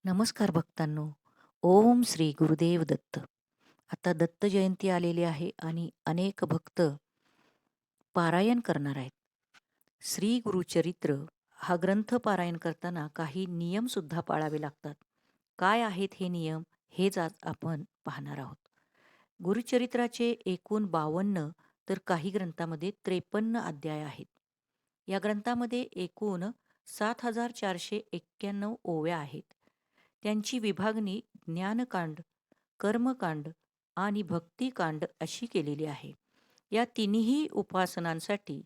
नमस्कार भक्तांनो. ओम श्री गुरुदेव दत्त. आता दत्त जयंती आलेली आहे आणि अनेक भक्त पारायण करणार आहेत. श्री गुरुचरित्र हा ग्रंथ पारायण करताना काही नियम सुद्धा पाळावे लागतात. काय आहेत हे नियम हेच आज आपण पाहणार आहोत. गुरुचरित्राचे एकूण 52 तर काही ग्रंथामध्ये 53 अध्याय आहेत. या ग्रंथामध्ये एकूण 7491 ओव्या आहेत. त्यांची विभागणी ज्ञानकांड, कर्मकांड आणि भक्तिकांड अशी केलेली आहे. या तिन्ही उपासनांसाठी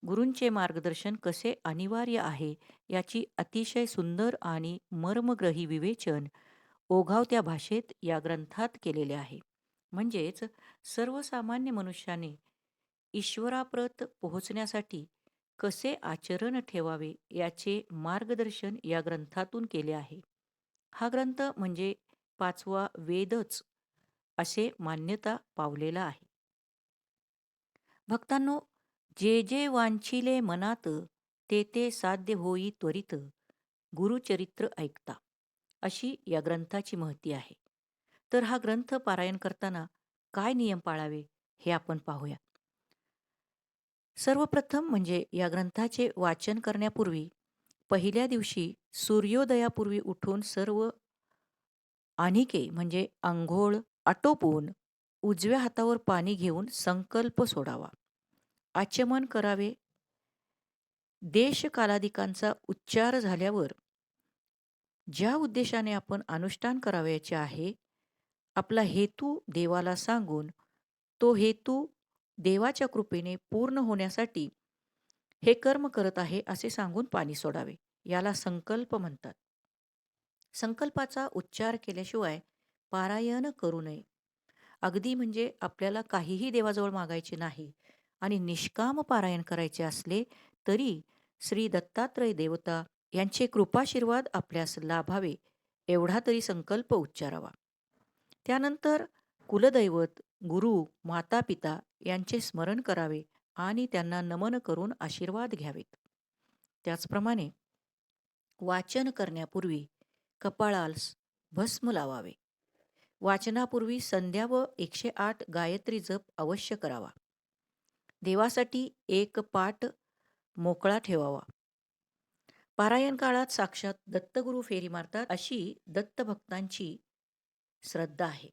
गुरूंचे मार्गदर्शन कसे अनिवार्य आहे याची अतिशय सुंदर आणि मर्मग्रही विवेचन ओघावत्या भाषेत या ग्रंथात केलेले आहे. म्हणजेच सर्वसामान्य मनुष्याने ईश्वराप्रत पोहोचण्यासाठी कसे आचरण ठेवावे याचे मार्गदर्शन या ग्रंथातून केले आहे. हा ग्रंथ म्हणजे पाचवा वेदच असे मान्यता पावलेला आहे. भक्तांनो, जे जे वांछिले मनात ते ते साध्य होई त्वरित गुरुचरित्र ऐकता अशी या ग्रंथाची महती आहे. तर हा ग्रंथ पारायण करताना काय नियम पाळावे हे आपण पाहूया. सर्वप्रथम म्हणजे या ग्रंथाचे वाचन करण्यापूर्वी पहिल्या दिवशी सूर्योदयापूर्वी उठून सर्व आनिके म्हणजे अंघोळ आटोपून उजव्या हातावर पाणी घेऊन संकल्प सोडावा. आचमन करावे. देश कालादिकांचा उच्चार झाल्यावर ज्या उद्देशाने आपण अनुष्ठान करावयाचे आहे, आपला हेतू देवाला सांगून तो हेतू देवाच्या कृपेने पूर्ण होण्यासाठी हे कर्म करत आहे असे सांगून पाणी सोडावे. याला संकल्प म्हणतात. संकल्पाचा उच्चार केल्याशिवाय पारायण करू नये. अगदी म्हणजे आपल्याला काहीही देवाजवळ मागायचे नाही आणि निष्काम पारायण करायचे असले तरी श्री दत्तात्रय देवता यांचे कृपाशीर्वाद आपल्यास लाभावे एवढा तरी संकल्प उच्चारावा. त्यानंतर कुलदैवत, गुरु, माता-पिता यांचे स्मरण करावे आणि त्यांना नमन करून आशीर्वाद घ्यावेत. त्याचप्रमाणे वाचन करण्यापूर्वी कपाळास भस्म लावावे. वाचनापूर्वी संध्या व 108 गायत्री जप अवश्य करावा. देवासाठी एक पाट मोकळा ठेवावा. पारायण काळात साक्षात दत्तगुरु फेरी मारतात अशी दत्तभक्तांची श्रद्धा आहे.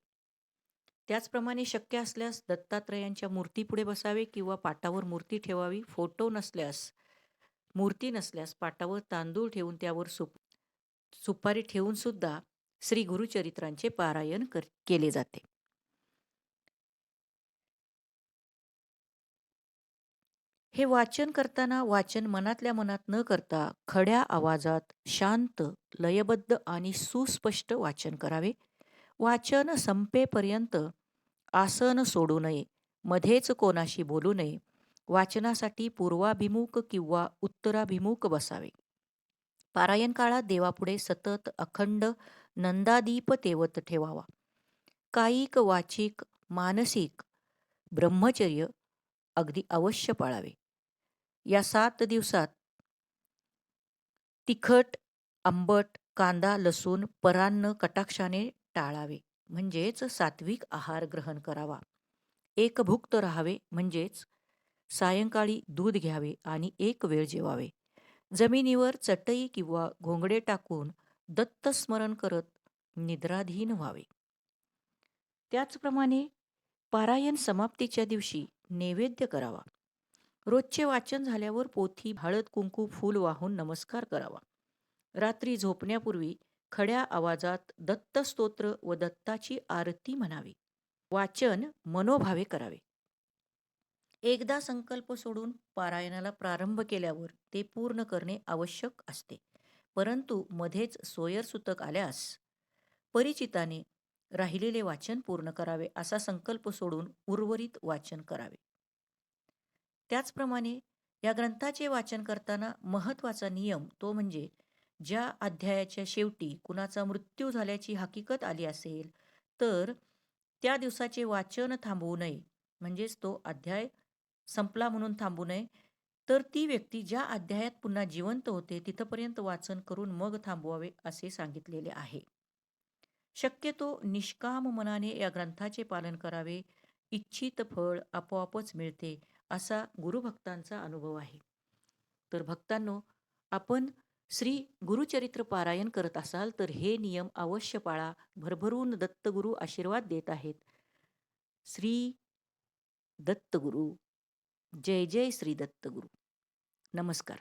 त्याचप्रमाणे शक्य असल्यास दत्तात्रयांच्या मूर्तीपुढे बसावे किंवा पाटावर मूर्ती ठेवावी. फोटो नसल्यास, मूर्ती नसल्यास पाटावर तांदूळ ठेवून त्यावर सुपारी ठेवून सुद्धा श्री गुरुचरित्रांचे पारायण केले जाते. हे वाचन करताना वाचन मनातल्या मनात न करता खड्या आवाजात शांत, लयबद्ध आणि सुस्पष्ट वाचन करावे. वाचन संपेपर्यंत आसन सोडू नये, मध्येच कोणाशी बोलू नये. वाचनासाठी पूर्वाभिमुख किंवा उत्तराभिमुख बसावे. पारायण काळात देवापुढे सतत अखंड नंदादीप तेवत ठेवावा. कायिक, वाचिक, मानसिक ब्रह्मचर्य अगदी अवश्य पाळावे. या 7 दिवसात तिखट, आंबट, कांदा, लसूण, परान्न कटाक्षाने टाळावे. म्हणजेच सात्विक आहार ग्रहण करावा. एकभुक्त राहावे म्हणजेच सायंकाळी दूध घ्यावे आणि एक वेळ जेवावे. जमिनीवर चटई किंवा घोंगडे टाकून दत्तस्मरण करत निद्राधीन व्हावे. त्याचप्रमाणे पारायण समाप्तीच्या दिवशी नैवेद्य करावा. रोजचे वाचन झाल्यावर पोथी, हळद, कुंकू, फूल वाहून नमस्कार करावा. रात्री झोपण्यापूर्वी खड्या आवाजात दत्तस्तोत्र व दत्ताची आरती म्हणावी. वाचन मनोभावे करावे. एकदा संकल्प सोडून पारायणाला प्रारंभ केल्यावर ते पूर्ण करणे आवश्यक असते. परंतु मध्येच सोयरसुतक आल्यास परिचिताने राहिलेले वाचन पूर्ण करावे असा संकल्प सोडून उर्वरित वाचन करावे. त्याचप्रमाणे या ग्रंथाचे वाचन करताना महत्त्वाचा नियम तो म्हणजे ज्या अध्यायाच्या शेवटी कुणाचा मृत्यू झाल्याची हकीकत आली असेल तर त्या दिवसाचे वाचन थांबवू नये. म्हणजेच तो अध्याय संपला म्हणून थांबू नये. तर ती व्यक्ती ज्या अध्यायात पुन्हा जिवंत होते तिथपर्यंत वाचन करून मग थांबवावे असे सांगितलेले आहे. शक्यतो निष्काम मनाने या ग्रंथाचे पालन करावे. इच्छित फळ आपोआपच मिळते असा गुरुभक्तांचा अनुभव आहे. तर भक्तांनो, आपण श्री गुरुचरित्र पारायण करत असाल तर हे नियम अवश्य पाळा. भरभरून दत्तगुरु आशीर्वाद देत आहेत. श्री दत्तगुरु. जय जय श्री दत्तगुरु. नमस्कार.